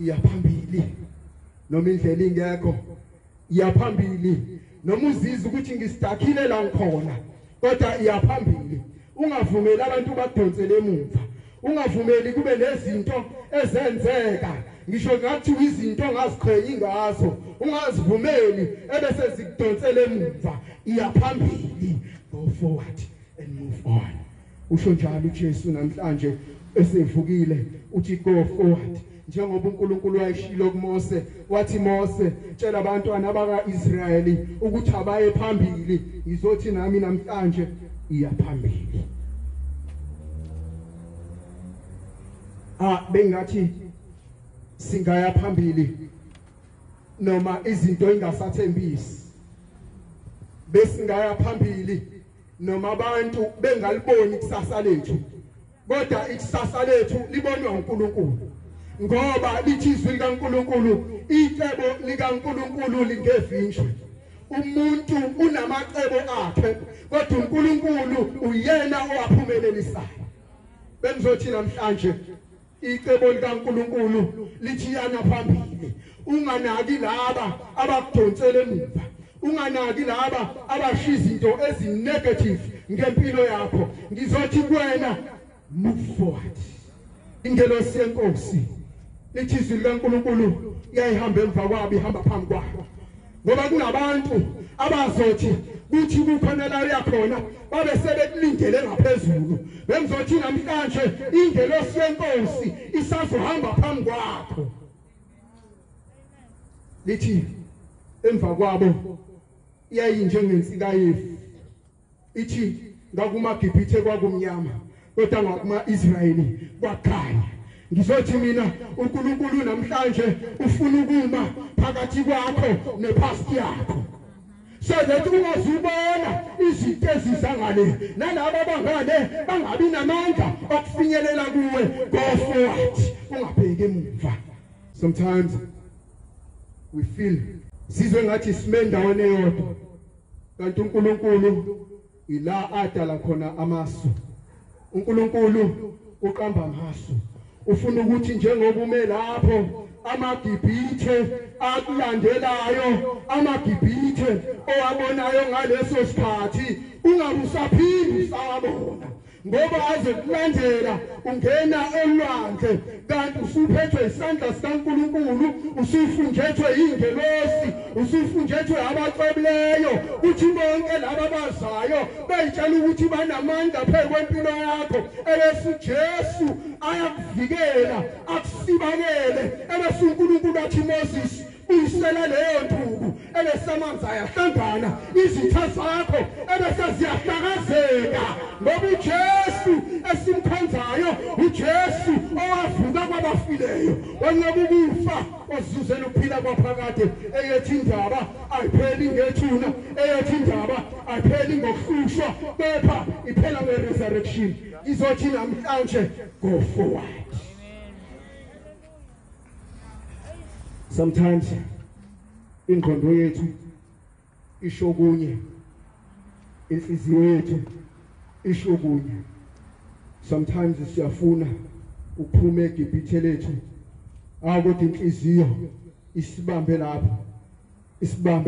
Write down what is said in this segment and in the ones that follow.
iyaphambili noma indlela ingekho iyaphambili noma uzizwa ukuthi ngisidakile la ngikhona kodwa iyaphambili ungavumeli abantu badonsele emuva ungavumeli kube nezinto ezenzeka ngisho ngathi izinto ongaziqhenyi ngazo ungazivumeli ebese zikudonsele emuva iyaphambili go forward and move on usho njalo uJesu namhlanje esevukile uthi go forward njengoba uNkulunkulu wayeshilo kuMose wathi Mose tshela abantwana abakaIsrayeli ukuthi abaye phambili izothi nami namhlanje iyaphambili bengathi singaya phambili noma izinto ingasathembisi besingaya phambili noma abantu bengaliboni ikusasa lethu kodwa ikusasa lethu libonwa uNkulunkulu ngoba lithi izwi likaNkulunkulu icebo likaNkulunkulu lingevinjwe umuntu unamacebo akhe kodwa uNkulunkulu uyena owaphumelelisayo bengizothi namhlanje icebo likaNkulunkulu lithiyana phambili unganaki laba abakudonsela emuva unganaki laba abashiya izinto ezinegative ngempilo yakho ngizothi kuwena move forward ingelosi yenkosi lithi izwi likaNkulunkulu iyayihamba emva kwabo ihamba phambi kwabo ngoba kunabantu abazothi kuthi kukhona la yakhona babe sebekulindele ngaphezulu bengizothi namhlanje ingelosi yenkosi isazohamba phambi kwakho lithi emva kwabo iyayinjengensika yefu ithi ngakumaGibhithe kwakumnyama kodwa ngakuma-Israyeli kwakhanya ngizothi mina uNkulunkulu namhlanje ufuna ukuma phakathi kwakho nepast yakho so that ungazubona izinto ezizangale nalabo bangale bangabi namandla okufinyelela kuwe go forward ungabheki emuva sometimes we feel sizwe ngathi sime ndaweni eyodwa kanti uNkulunkulu ila adala khona amasu uNkulunkulu uqamba amasu ufuna ukuthi njengoba ume lapho amaGibhithe akulandelayo amaGibhithe owabonayo ngaleso sikhathi ungabe usaphindi usawabona ngoba aze kulandela ungena olwandle kanti usuphethwe isandla sikaNkulunkulu usufunjethwe ingelosi usufunjethwe abacwebileyo uthi bonke laba bazayo beyitshela ukuthi banamandla phezu kwempilo yakho ebese uJesu ayakuvikela akusibakele ebese uNkulunkulu athi Moses uyisela leyo ntuku ebese amanzi ayahlangana izitha zakho ebese ziyahlakazeka ngoba uJesu esimkhonzayo uJesu owavuka kwabafileyo wanqoba ukufa osizuzela ukuphila kwaphakade eyethi indaba ayipheli ngethuna eyethi indaba ayipheli ngokuhlushwa kepha iphela ngeresurrection izothi namhlanje go forward. Sometimes ingqondo yethu isho kunye inhliziyo yethu isho kunye sometimes siyafuna ukuphuma eGibhithe lethu kodwa inhliziyo isibambe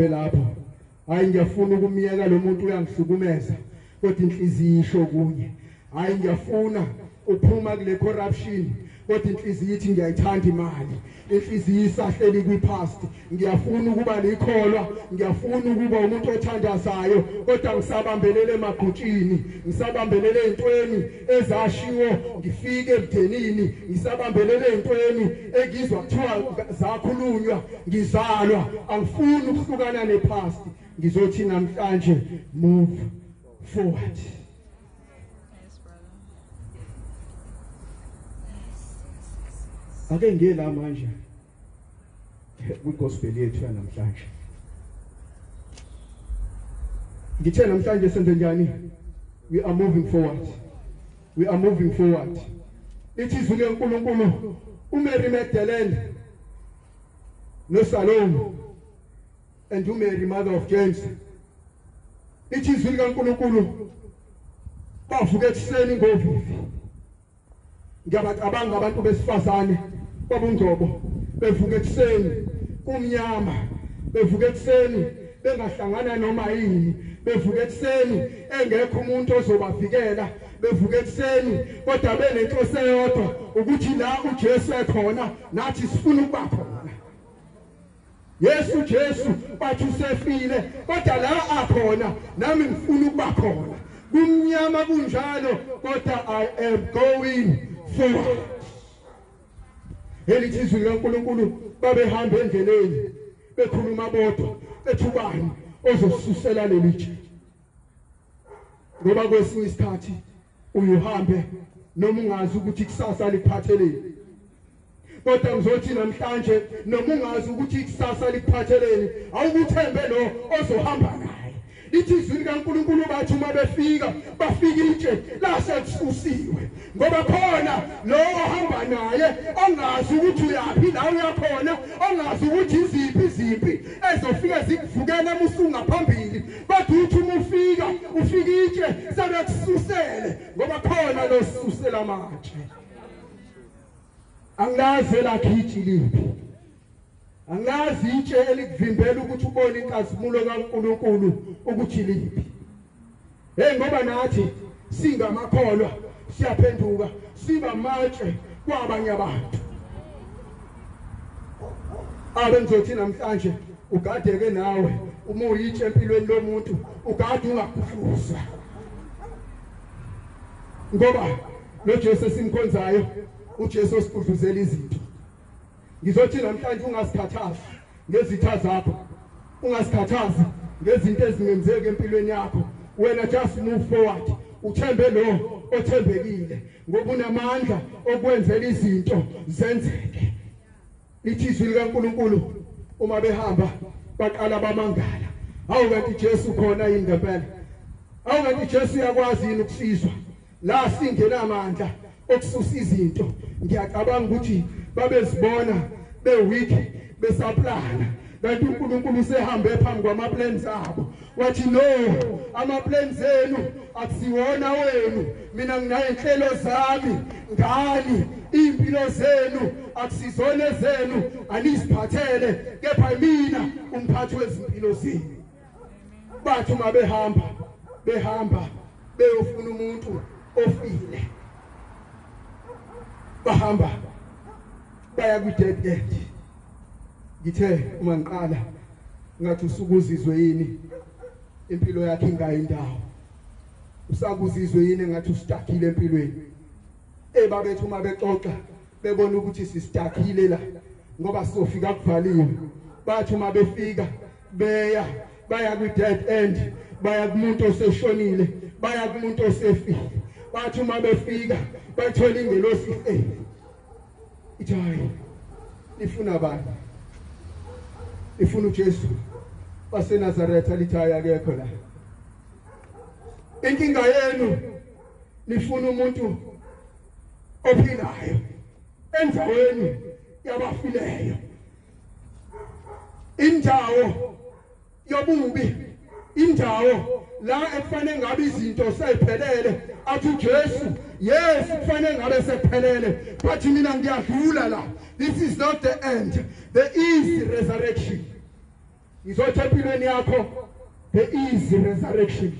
lapho hayi ngiyafuna ukumiyeka lo muntu uyangihlukumeza kodwa inhliziyo isho kunye hayi ngiyafuna ukuphuma kule corruption kodwa inhliziyo ithi ngiyayithanda imali inhliziyo isahleli kwipast ngiyafuna ukuba likholwa ngiyafuna ukuba umuntu othandazayo kodwa ngisabambelele emagqutshini ngisabambelele ezintweni ezashiwo ngifike emdenini ngisabambelele ezintweni ekizwa kuthiwa zakhulunywa ngizalwa angifuni ukuhlukana nepast ngizothi namhlanje move forward. Ake ngiye la manje kwigospel yethu namhlanje ngithe namhlanje senze njani we are moving forward ithi izwi leNkulunkulu uMary Magdalene noSalome and uMary mother of James ithi izwi leNkulunkulu bavuka ekuseni ngovivi ngiyabacabanga abantu besifazane babungcobo bevuka ekuseni kumnyama, bevuka ekuseni bengahlangana noma yini, bevuka ekuseni engekho umuntu ozobavikela, bevuka ekuseni kodwa benenhloso eyodwa ukuthi la uJesu ekhona nathi sifuna ukuba khona. Yesu Jesu bathi usefile kodwa la akhona nami ngifuna ukuba khona. Kumnyama kunjalo kodwa I am going forward. Elithi izwi likaNkulunkulu babehamba endleleni bekhuluma bodwa ethubani ozosusela lelitshe. Ngoba kwesinye isikhathi uyohambe noma ungazi ukuthi kusasa likuphatheleni. Kodwa ngizothi namhlanje noma ungazi ukuthi ikusasa likuphatheleni awukuthembe lo ozohamba naye. Lithi izwi likaNkulunkulu bathi uma befika bafika itshe lasekususiwe ngoba khona lo ohamba naye ongazi ukuthi uyapi la uyakhona, ongazi ukuthi iziphi ezofika zikuvukela musunga phambili, kodwa uthi uma ufika itshe sebekususele ngoba khona lo sisusela amatshe. Angazi lakhithi liphi, angazi itshe elikuvimbela ukuthi ubone inkazimulo kaNkulunkulu ukuthi liphi. Ngoba nathi singamakholwa siyaphenduka siba matshe kwabanye abantu. Abengizothi namhlanje ugadeke nawe uma uyitshe empilweni lomuntu ugade ungakufuzwa. Ngoba lo Jesu simkhonzayo uJesu osikudluzela izinto. Ngizothi namhlanje ungasikhathazi ngezitha zakho, ungasikhathazi ngezinto ezingenzeki empilweni yakho. Wena just move forward, uthembe lo othembekile ngoba unamandla okwenzela izinto zenzeke. Lithi izwi likaNkulunkulu uma behamba baqala bamangala, hawu kanti Jesu khona yini ngempela? Hawu kanti Jesu uyakwazi yini ukusizwa la singenamandla okususa izinto? Ngiyacabanga ukuthi babezibona beweak besaplana, kanti uNkulunkulu usehambe phambi kwama-plans abo wathi no, ama-plans enu akusiwona wenu, mina nginayinhlelo zami ngani, impilo zenu akusizona zenu, aniziphathele kepha mina umphathi wezimpilo zenu. Bathi uma behamba beyofuna umuntu ofile, bahamba baya kwi-dead end. Ngithe uma ngiqala ngathi usukuzizwe yini impilo yakhe ingayindawo, usakuzizwe yini ngathi ustakile empilweni. Babethu uma bexoxa bebona ukuthi sistakile la ngoba sizofika kuvaliwe. Bathi uma befika baya kwi-dead end, baya kumuntu oseshonile, baya kumuntu osefile. Bathi uma befika bathola ingelosi ithi hayi, ifuna bani? Ifuna uJesu waseNazaretha. Lithi hayi, akekho la. Inkinga yenu nifuna umuntu ophilayo endaweni yabafileyo, indawo yobubi, indawo la ekufanele ngabe izinto seziphelele. Athi uJesu yes kufanele ngabe sephelele, but mina ngiyadlula la. This is not the end, there is resurrection. Ngizothi empilweni yakho there is resurrection.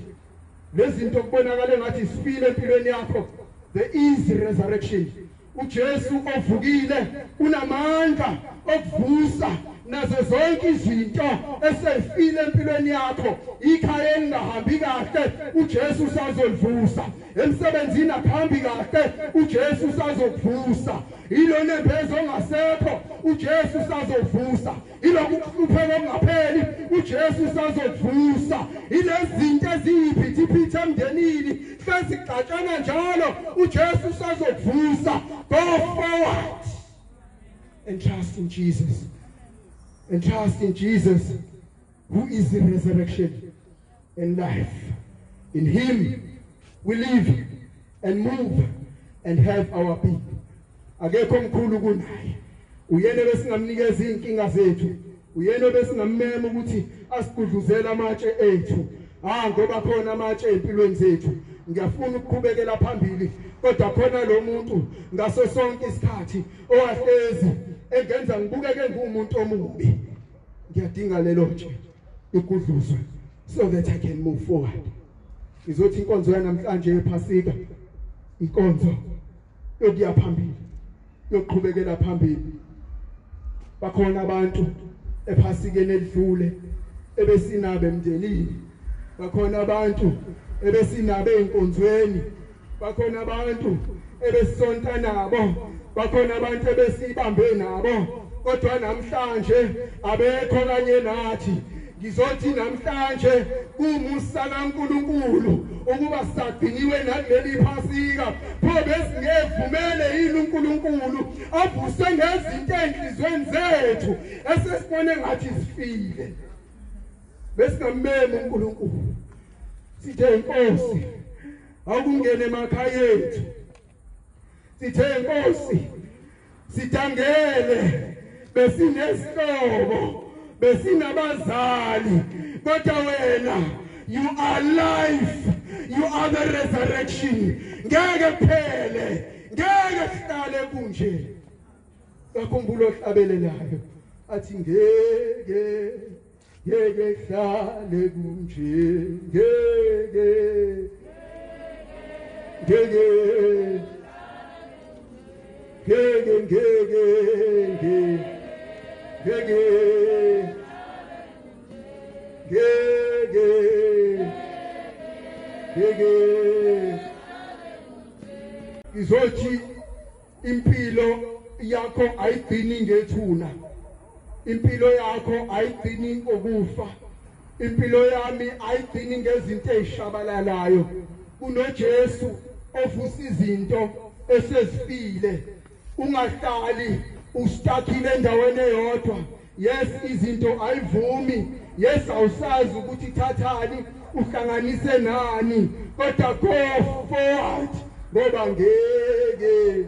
Lezinto kubonakala ngathi sifile empilweni yakho, there is resurrection. uJesu ovukile unamandla okuvusa nazo zonke izinto esefile empilweni yakho. Ikhaya engahambi kahle uJesu usazolivusa, emsebenzini akuhambi kahle uJesu usazokuvusa, ilona embezo ongasekho uJesu usazovusa, ilokhu kuhlupheka ongapheli uJesu usazokuvusa, ilezi zinto eziyiphithiphithi emndenini sezigcatshana njalo uJesu usazokuvusa. Go forward and trust in Jesus. And trust in Jesus, who is the resurrection and life. In Him we live and move and have our being. Akekho omkhulu kunaye. Uyena besingamnikeza inkinga zethu, uyena besingammema ukuthi asikudluzela amatshe ethu. Ngoba khona amatshe empilweni zethu ngiyafuna ukuqhubekela phambili kodwa khona lo muntu ngaso sonke isikhathi owahlezi engenza ngibukeke ngumuntu omubi ngiyadinga lelo nje ikudluzwe so that I can move forward. Izothi inkonzo yanamhlanje ephasika inkonzo yokuya phambili yokuqhubekela phambili. Bakhona abantu ephasikeni edlule ebesinabe emndenini, bakhona abantu ebesinabe enkonzweni, bakhona abantu ebesonta nabo, bakhona abantu ebesibambe nabo kodwa namhlanje abekho kanye nathi. Ngizothi namhlanje kumusa kaNkulunkulu ukuba sagciniwe naleli phasika pho besingevumele yini uNkulunkulu avuse ngezinto enhlizweni zethu esesibone ngathi sifile. Besingameme uNkulunkulu sithe Nkosi awungene emakhaya ethu, sithe Nkosi sitangele besinesihlobo besinabazali kodwa wena you are life, you are the resurrection. Ngeke kuphele, ngeke sihlale kunje. Bakhumbula ohlabelelayo athi ngeke sihlale kunje, ngeke izothi impilo yakho ayigcini ngethuna, impilo yakho ayigcini ngokufa, impilo yami ayigcini ngezinto ezishabalalayo. UnoJesu ovusa izinto esezifile. Ungahlali ustakile endaweni eyodwa. Yes, izinto ayivumi. Yes, awusazi ukuthi thathani uhlanganise nani kodwa go forward ngoba ngeke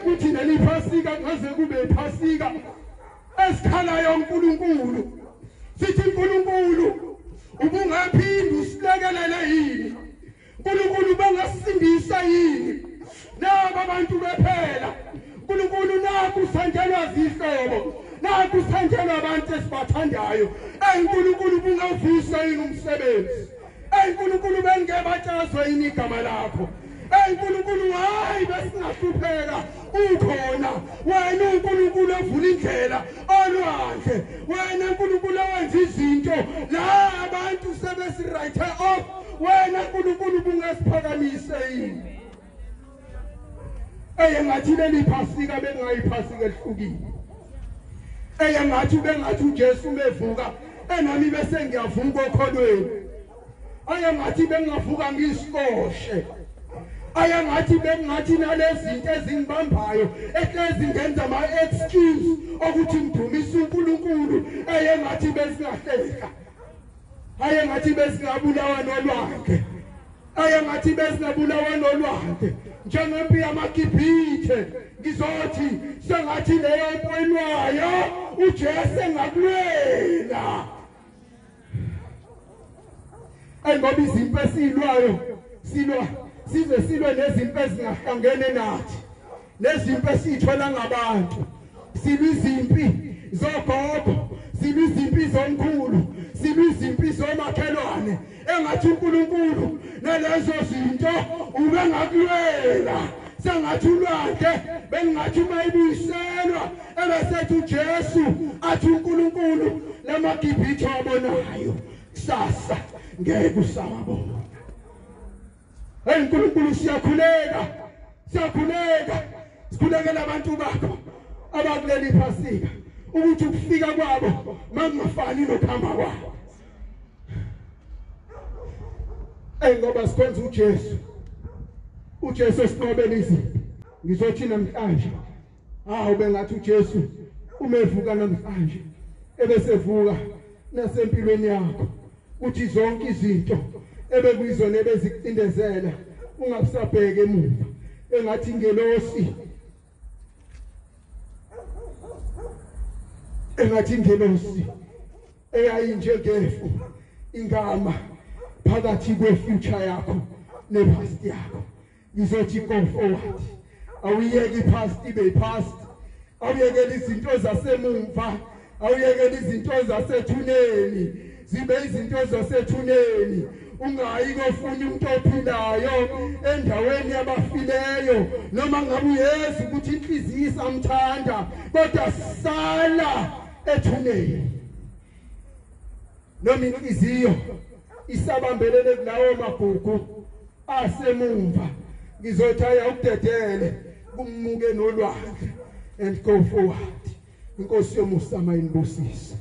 kuthi leli phasika ngaze kube iphasika esikhalayo uNkulunkulu. Sithi uNkulunkulu ubungaphindi usilekelele yini? uNkulunkulu bangasindisa yini? Naba abantu bephela. uNkulunkulu naku usanjelwa zihlobo, naku usanjelwa abantu esibathandayo. uNkulunkulu bungavusa yini umsebenzi? uNkulunkulu bengebatshazwe yini igama lakho? uNkulunkulu hayi besingahlupheka ukhona. Wena uNkulunkulu ovula indlela olwandle, wena uNkulunkulu owenza izinto la abantu sebesirayithe off. Wena uNkulunkulu bungasiphakamisa yini? Engathi leli phasika bengayiphasika ehlukile, engathi bengathi uJesu mevuka enami bese ngiyavuka okholweni, engathi bengavuka ngisikoshe, ayangathi bengathi nalezinto ezingibambayo ehlezi ngenza ama excuse ukuthi ngidumisa uNkulunkulu, ayangathi besingahleka, ayangathi besingabulawa nolwandle, ayangathi besingabulawa nolwandle njengempi yamaGibhithe. Ngizothi sengathi leyo empwenwayo uJesu engakulwela. Ngoba izimpi esilwayo size silwe nezimpi ezingahlangene nathi, nezimpi esithola ngabantu. Silwe izimpi zogogo, silwe izimpi zomkhulu, silwe izimpi zomakhelwane. Engathi uNkulunkulu nalezo zinto ubengakulwela. Sengathi ulwandle bengathi mayibuyiselwa ebesethi uJesu athi uNkulunkulu lamaGibhithe wabonayo kusasa ngeke usawabona. uNkulunkulu siyakhuleka, sikhulekela abantu bakho abakuleli phasika ukuthi ukufika kwabo makungafani nokuhamba kwabo. Ngoba sikhonza uJesu sinqobela izimpi. Ngizothi namhlanje bengathi uJesu umevuka namhlanje ebesevuka nasempilweni yakho uthi zonke izinto ebekuyizona ebezicindezela ungasabheke emuva engathi ingelosi eyayinjengefu ingama phakathi kwefuture yakho nepast yakho ngizothi go forward awuyeke ipast ibe past awuyeke izinto zasemumva awuyeke izinto zasethuneni zibe izinto zasethuneni ungayi kofuna umuntu ophilayo endaweni yabafileyo noma ngabe uyesu ukuthi inhliziyo isamthanda kodwa sala ethuneni noma inhliziyo isabambelele kulawo magugu asemumva ngizothi ayawudedele kummuke nolwandle and go forward inkosi yomusa mayinibusise.